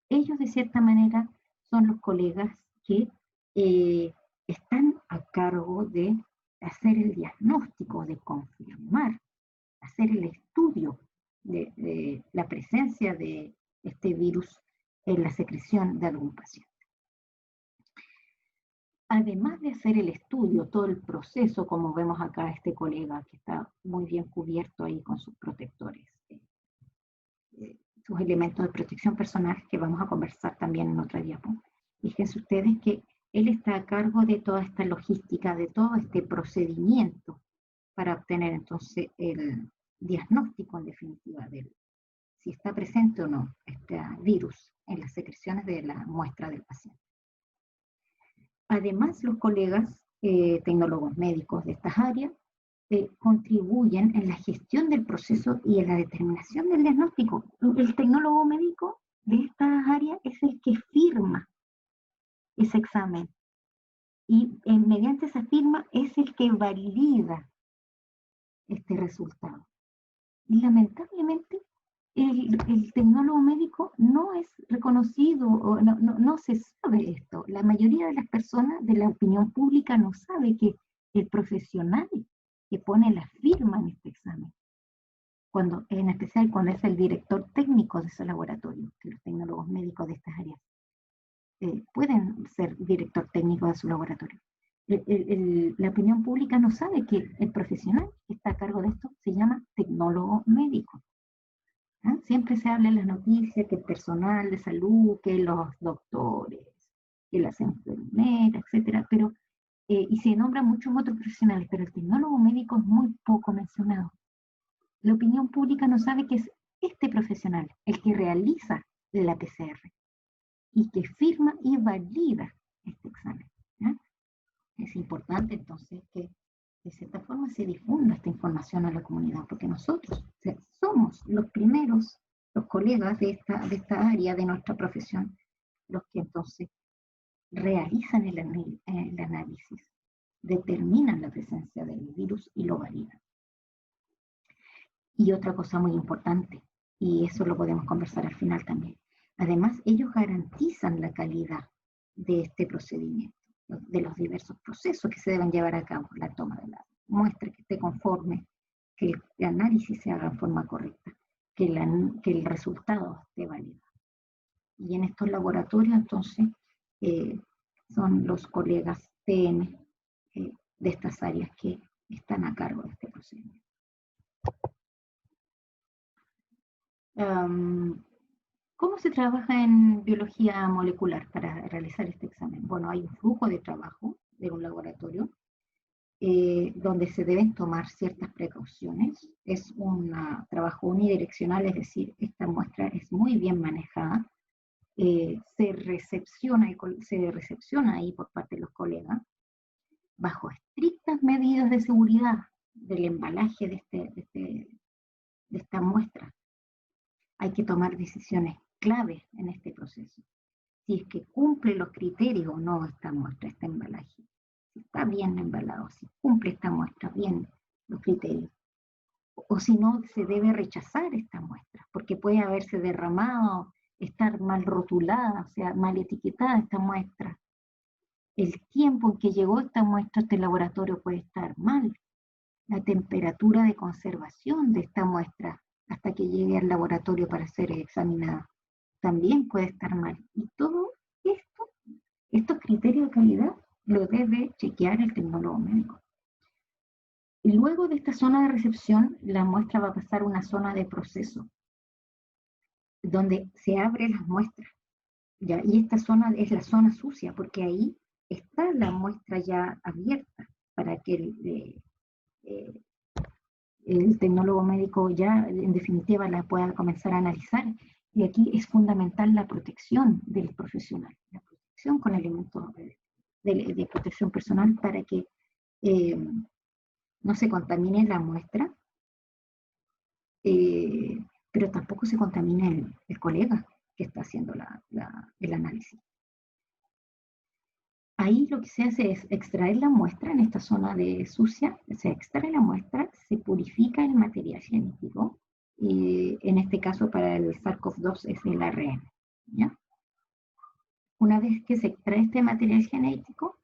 Ellos, de cierta manera, son los colegas que están a cargo de hacer el diagnóstico, de confirmar, hacer el estudio de la presencia de este virus en la secreción de algún paciente. Además de hacer el estudio, todo el proceso, como vemos acá este colega que está muy bien cubierto ahí con sus protectores, sus elementos de protección personal que vamos a conversar también en otra diapo. Fíjense ustedes que él está a cargo de toda esta logística, de todo este procedimiento para obtener entonces el diagnóstico en definitiva de si está presente o no este virus en las secreciones de la muestra del paciente. Además, los colegas tecnólogos médicos de estas áreas contribuyen en la gestión del proceso y en la determinación del diagnóstico. El tecnólogo médico de estas áreas es el que firma ese examen y mediante esa firma es el que valida este resultado. Y lamentablemente el tecnólogo médico no es reconocido, o no se sabe esto. La mayoría de las personas de la opinión pública no sabe que el profesional que pone la firma en este examen, en especial cuando es el director técnico de ese laboratorio, que los tecnólogos médicos de estas áreas pueden ser director técnico de su laboratorio. La opinión pública no sabe que el profesional que está a cargo de esto se llama tecnólogo médico. ¿Ah? Siempre se habla en las noticias que el personal de salud, que los doctores, que las enfermeras, etcétera, pero, y se nombran muchos otros profesionales, pero el tecnólogo médico es muy poco mencionado. La opinión pública no sabe que es este profesional el que realiza la PCR y que firma y valida este examen. ¿Ya? Es importante entonces que de cierta forma se difunda esta información a la comunidad, porque nosotros somos los primeros, los colegas de esta área de nuestra profesión, los que entonces realizan el análisis, determinan la presencia del virus y lo validan. Y otra cosa muy importante, y eso lo podemos conversar al final también, además ellos garantizan la calidad de este procedimiento, de los diversos procesos que se deben llevar a cabo, la toma de la muestra que esté conforme, que el análisis se haga en forma correcta, que el resultado esté válido. Y en estos laboratorios entonces son los colegas TN de estas áreas que están a cargo de este procedimiento. ¿Cómo se trabaja en biología molecular para realizar este examen? Bueno, hay un flujo de trabajo de un laboratorio donde se deben tomar ciertas precauciones. Es un trabajo unidireccional, es decir, esta muestra es muy bien manejada. Se recepciona ahí por parte de los colegas bajo estrictas medidas de seguridad del embalaje de esta muestra. Hay que tomar decisiones clave en este proceso. Si es que cumple los criterios o no esta muestra, este embalaje. Si está bien embalado, si cumple esta muestra bien los criterios. O si no, se debe rechazar esta muestra, porque puede haberse derramado, estar mal rotulada, o sea, mal etiquetada esta muestra. El tiempo en que llegó esta muestra a este laboratorio puede estar mal. La temperatura de conservación de esta muestra hasta que llegue al laboratorio para ser examinada también puede estar mal. Y todo esto, estos criterios de calidad, lo debe chequear el tecnólogo médico. Y luego de esta zona de recepción, la muestra va a pasar a una zona de proceso, donde se abren las muestras. ¿Ya? Y esta zona es la zona sucia, porque ahí está la muestra ya abierta para que el tecnólogo médico ya en definitiva la pueda comenzar a analizar. Y aquí es fundamental la protección del profesional, la protección con elementos de protección personal para que no se contamine la muestra, pero tampoco se contamine el colega que está haciendo el análisis. Ahí lo que se hace es extraer la muestra en esta zona de sucia, se extrae la muestra, se purifica el material genético, y en este caso para el SARS-CoV-2 es el ARN. ¿Ya? Una vez que se extrae este material genético,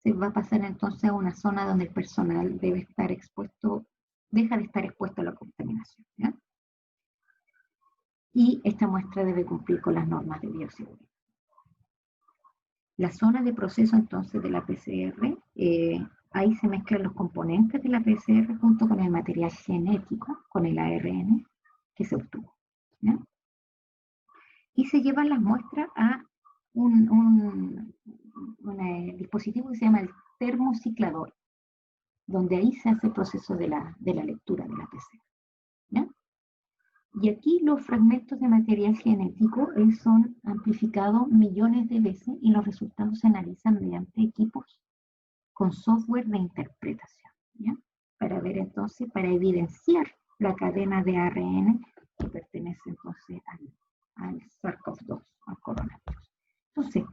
se va a pasar entonces a una zona donde el personal debe estar expuesto, deja de estar expuesto a la contaminación. ¿Ya? Y esta muestra debe cumplir con las normas de bioseguridad. La zona de proceso entonces de la PCR, ahí se mezclan los componentes de la PCR junto con el material genético, con el ARN que se obtuvo. ¿Ya? Y se llevan las muestras a un dispositivo que se llama el termociclador, donde ahí se hace el proceso de la lectura de la PCR. ¿Ya? Y aquí los fragmentos de material genético son amplificados millones de veces y los resultados se analizan mediante equipos con software de interpretación, ¿ya? Para ver entonces, para evidenciar la cadena de ARN que pertenece entonces al SARS-CoV-2, al coronavirus. Entonces,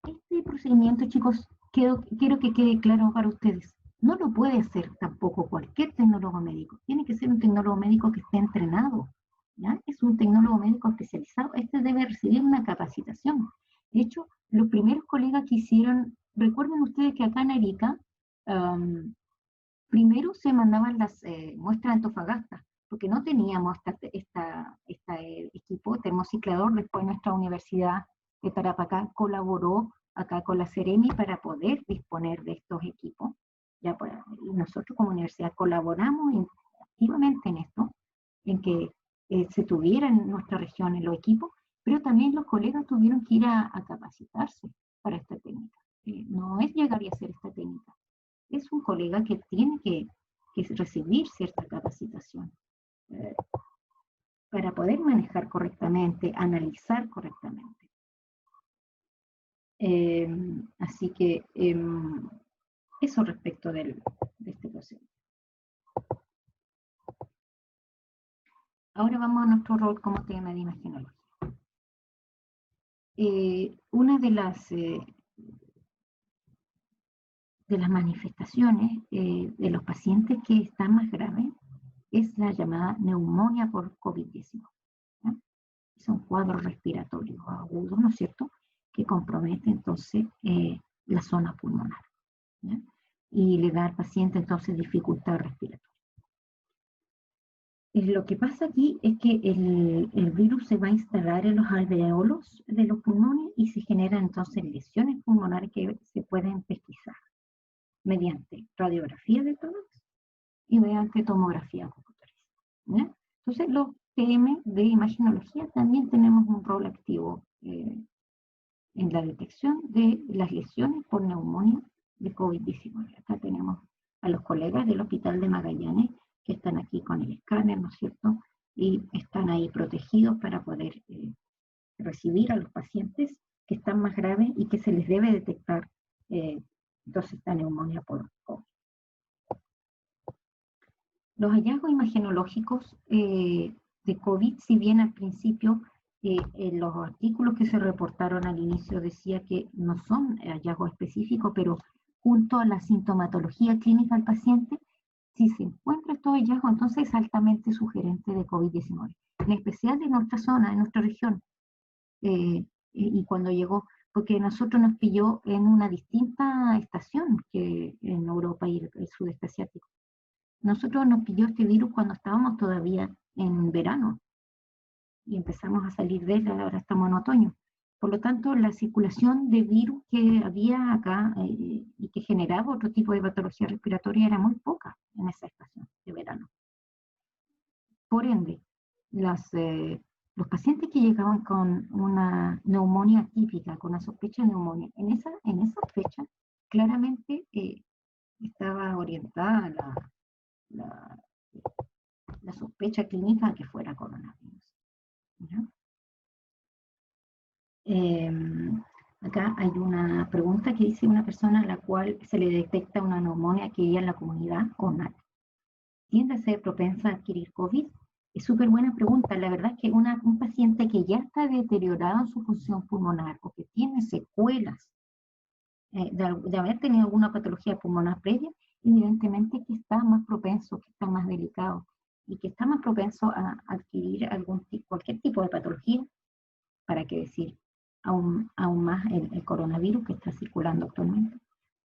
este procedimiento, chicos, quiero que quede claro para ustedes, no lo puede hacer tampoco cualquier tecnólogo médico. Tiene que ser un tecnólogo médico que esté entrenado, ¿ya? Es un tecnólogo médico especializado. Este debe recibir una capacitación. De hecho, los primeros colegas que hicieron, recuerden ustedes que acá en Arica, primero se mandaban las muestras a Antofagasta, porque no teníamos este equipo termociclador. Después nuestra universidad de Tarapacá colaboró acá con la Ceremi para poder disponer de estos equipos. Ya, pues, nosotros como universidad colaboramos activamente en esto, en que se tuvieran en nuestra región los equipos, pero también los colegas tuvieron que ir a capacitarse para esta técnica. No es llegar y hacer esta técnica, es un colega que tiene que recibir cierta capacitación para poder manejar correctamente, analizar correctamente. Así que eso respecto de este proceso. Ahora vamos a nuestro rol como tema de imagenología. Una de las manifestaciones de los pacientes que están más graves es la llamada neumonía por COVID-19. Son cuadros respiratorios agudos, ¿no es cierto?, que comprometen entonces la zona pulmonar, ¿ya? Y le da al paciente entonces dificultad respiratoria. Lo que pasa aquí es que el virus se va a instalar en los alveolos de los pulmones y se generan entonces lesiones pulmonares que se pueden pesquisar mediante radiografía de tórax y mediante tomografía computarizada, ¿ya? Entonces los TM de imagenología también tenemos un rol activo en la detección de las lesiones por neumonía de COVID-19. Acá tenemos a los colegas del Hospital de Magallanes que están aquí con el escáner, ¿no es cierto? Y están ahí protegidos para poder recibir a los pacientes que están más graves y que se les debe detectar entonces esta neumonía por COVID. Los hallazgos imagenológicos de COVID, si bien al principio en los artículos que se reportaron al inicio decía que no son hallazgos específicos, pero junto a la sintomatología clínica del paciente, si se encuentra estos hallazgos, entonces es altamente sugerente de COVID-19, en especial en nuestra zona, en nuestra región. Y cuando llegó, porque nosotros nos pilló en una distinta estación que en Europa y el sudeste asiático. Nosotros nos pilló este virus cuando estábamos todavía en verano y empezamos a salir de él, ahora estamos en otoño. Por lo tanto, la circulación de virus que había acá y que generaba otro tipo de patología respiratoria era muy poca en esa estación de verano. Por ende, los pacientes que llegaban con una neumonía típica, con una sospecha de neumonía, en esa fecha claramente estaba orientada la sospecha clínica que fuera coronavirus, ¿ya? Acá hay una pregunta que dice una persona a la cual se le detecta una neumonía adquirida en la comunidad o no. ¿Tiende a ser propensa a adquirir COVID? Es súper buena pregunta. La verdad es que un paciente que ya está deteriorado en su función pulmonar o que tiene secuelas de haber tenido alguna patología pulmonar previa, evidentemente que está más propenso, que está más delicado y que está más propenso a adquirir cualquier tipo de patología, para qué decir aún más el coronavirus que está circulando actualmente.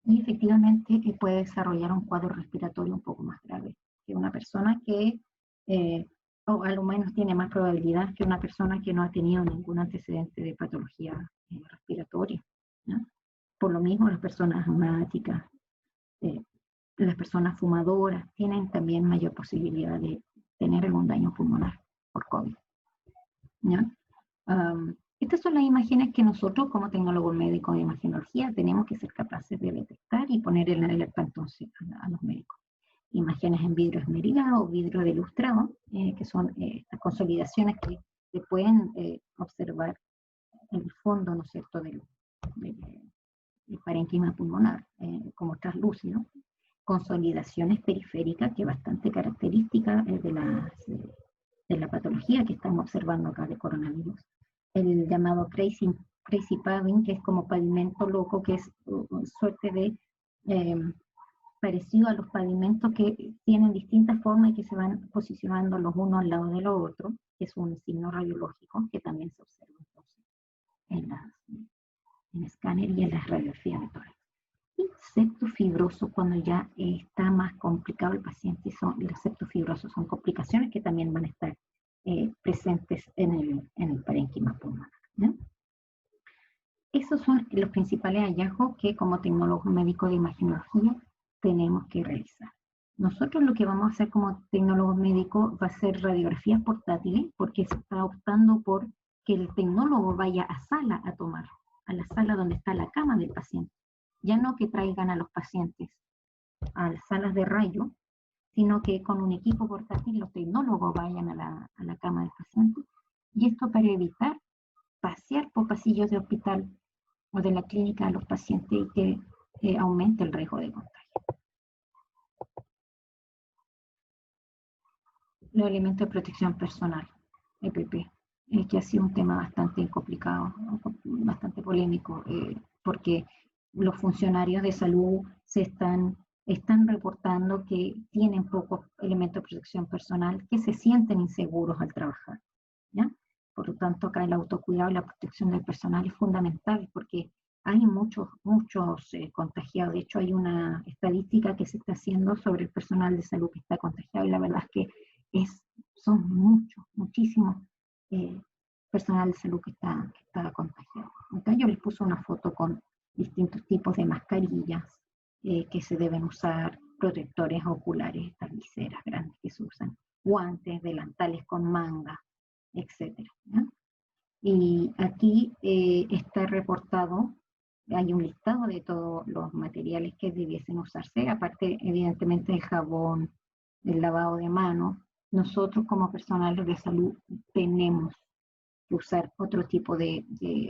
Y efectivamente puede desarrollar un cuadro respiratorio un poco más grave que una persona que, o a lo menos tiene más probabilidad que una persona que no ha tenido ningún antecedente de patología respiratoria, ¿no? Por lo mismo, las personas asmáticas, las personas fumadoras tienen también mayor posibilidad de tener algún daño pulmonar por COVID, ¿ya? Estas son las imágenes que nosotros como tecnólogos médicos de imagenología tenemos que ser capaces de detectar y poner en alerta entonces a los médicos. Imágenes en vidrio esmerilado o vidrio de lustrado, que son estas consolidaciones que se pueden observar en el fondo, ¿no es cierto?, del parénquima pulmonar, como translúcido. Consolidaciones periféricas, que es bastante característica de la patología que estamos observando acá de coronavirus. El llamado crazy paving, que es como pavimento loco, que es suerte de parecido a los pavimentos que tienen distintas formas y que se van posicionando los unos al lado de los otros, que es un signo radiológico que también se observa entonces en escáner y en las radiografías de tórax. Y septo fibroso, cuando ya está más complicado el paciente, los septos fibrosos son complicaciones que también van a estar presentes en el parénquima pulmonar, ¿no? Esos son los principales hallazgos que como tecnólogo médico de imagenología tenemos que realizar. Nosotros lo que vamos a hacer como tecnólogo médico va a ser radiografías portátiles, porque se está optando por que el tecnólogo vaya a sala a tomar, a la sala donde está la cama del paciente. Ya no que traigan a los pacientes a las salas de rayo, sino que con un equipo portátil los tecnólogos vayan a la cama del paciente. Y esto para evitar pasear por pasillos de hospital o de la clínica a los pacientes y que aumente el riesgo de contagio. Los elementos de protección personal, EPP, que ha sido un tema bastante complicado, bastante polémico, porque los funcionarios de salud están reportando que tienen pocos elementos de protección personal, que se sienten inseguros al trabajar, ¿ya? Por lo tanto, acá el autocuidado y la protección del personal es fundamental, porque hay muchos contagiados. De hecho, hay una estadística que se está haciendo sobre el personal de salud que está contagiado, y la verdad es que son muchísimos personal de salud que está contagiado. Entonces yo les puse una foto con distintos tipos de mascarillas que se deben usar, protectores oculares, estas viseras grandes que se usan, guantes, delantales con manga, etc. Y aquí está reportado, hay un listado de todos los materiales que debiesen usarse, aparte evidentemente del jabón, del lavado de manos. Nosotros como personal de salud tenemos que usar otro tipo de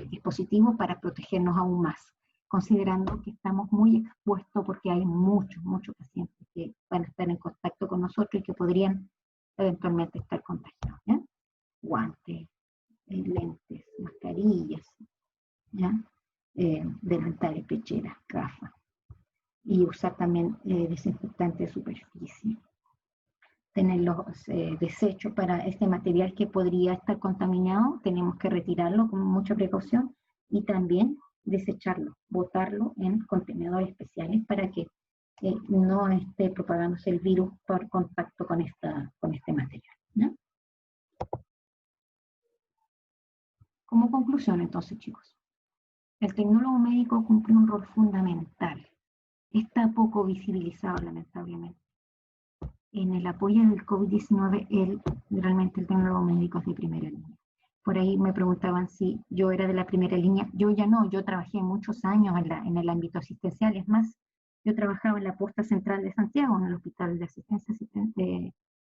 dispositivo para protegernos aún más, considerando que estamos muy expuestos porque hay muchos pacientes que van a estar en contacto con nosotros y que podrían eventualmente estar contagiados, ¿ya? Guantes, lentes, mascarillas, ¿ya? Delantales, pecheras, gafas, y usar también desinfectante de superficie. Tener los desechos para este material que podría estar contaminado, tenemos que retirarlo con mucha precaución y también desecharlo, botarlo en contenedores especiales para que no esté propagándose el virus por contacto con este material, ¿no? Como conclusión, entonces, chicos, el tecnólogo médico cumple un rol fundamental. Está poco visibilizado, lamentablemente. En el apoyo del COVID-19, realmente el tecnólogo médico es de primera línea. Por ahí me preguntaban si yo era de la primera línea. Yo ya no, yo trabajé muchos años en el ámbito asistencial. Es más, yo trabajaba en la posta central de Santiago, en el Hospital de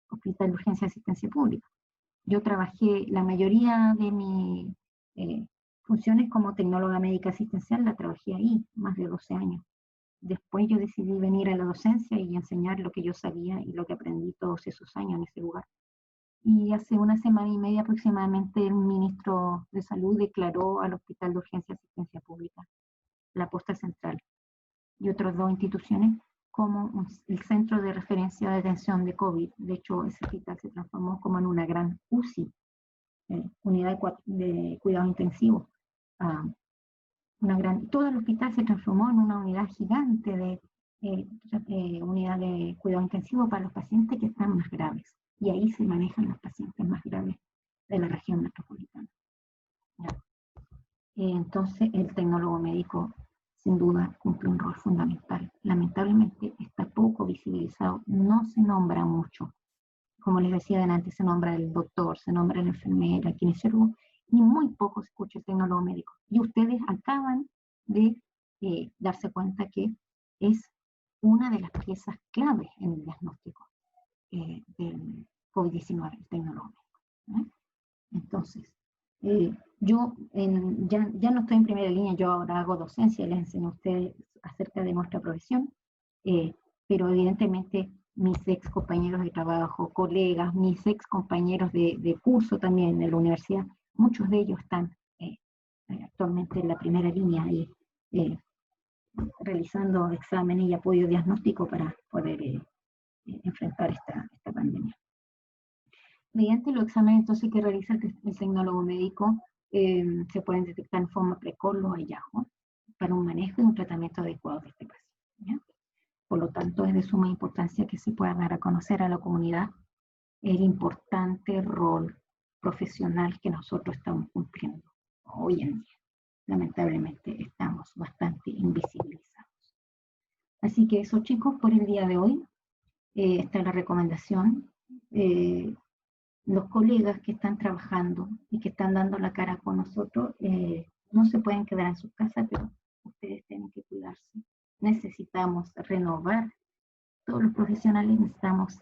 Hospital de Urgencia de Asistencia Pública. Yo trabajé la mayoría de mis funciones como tecnóloga médica asistencial, la trabajé ahí, más de 12 años. Después yo decidí venir a la docencia y enseñar lo que yo sabía y lo que aprendí todos esos años en ese lugar. Y hace una semana y media aproximadamente el ministro de Salud declaró al Hospital de Urgencia de Asistencia Pública, la posta central y otras 2 instituciones como el centro de referencia de atención de COVID. De hecho, ese hospital se transformó como en una gran UCI, unidad de cuidado intensivo. Todo el hospital se transformó en una unidad gigante de unidad de cuidado intensivo para los pacientes que están más graves. Y ahí se manejan los pacientes más graves de la región metropolitana. Entonces, el tecnólogo médico, sin duda, cumple un rol fundamental. Lamentablemente, está poco visibilizado, no se nombra mucho. Como les decía adelante, se nombra el doctor, se nombra la enfermera, el kinesiólogo, y muy poco se escucha el tecnólogo médico. Y ustedes acaban de darse cuenta que es una de las piezas claves en el diagnóstico del COVID-19, el tecnólogo médico. Entonces, yo ya no estoy en primera línea, yo ahora hago docencia, les enseño a ustedes acerca de nuestra profesión, pero evidentemente mis ex compañeros de trabajo, colegas, mis ex compañeros de curso también en la universidad, muchos de ellos están actualmente en la primera línea y realizando exámenes y apoyo diagnóstico para poder enfrentar esta pandemia. Mediante los exámenes entonces que realiza el tecnólogo médico, se pueden detectar en forma precoz los hallazgos para un manejo y un tratamiento adecuado de este paciente, ¿ya? Por lo tanto, es de suma importancia que se pueda dar a conocer a la comunidad el importante rol profesional que nosotros estamos cumpliendo hoy en día. Lamentablemente estamos bastante invisibilizados. Así que eso, chicos, por el día de hoy. Está la recomendación. Los colegas que están trabajando y que están dando la cara con nosotros no se pueden quedar en sus casas, pero ustedes tienen que cuidarse. Necesitamos renovar todos los profesionales, necesitamos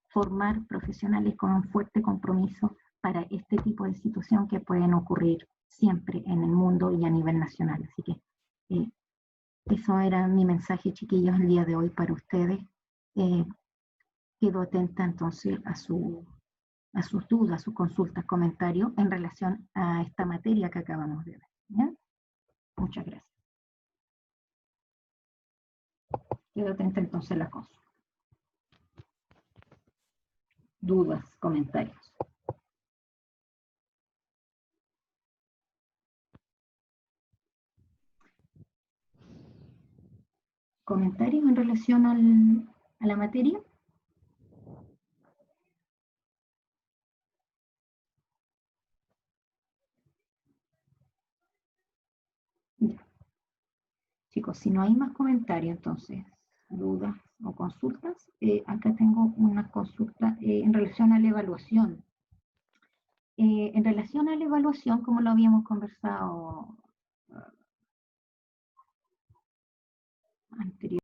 formar profesionales con un fuerte compromiso para este tipo de situación que pueden ocurrir siempre en el mundo y a nivel nacional. Así que eso era mi mensaje, chiquillos, el día de hoy para ustedes. Quedo atenta entonces a sus dudas, sus consultas, comentarios en relación a esta materia que acabamos de ver, ¿ya? Muchas gracias. Quedo atenta entonces a la consulta. Dudas, comentarios. ¿Comentarios en relación a la materia? Ya. Chicos, si no hay más comentarios, entonces, dudas o consultas, acá tengo una consulta en relación a la evaluación. En relación a la evaluación, como lo habíamos conversado anteriormente,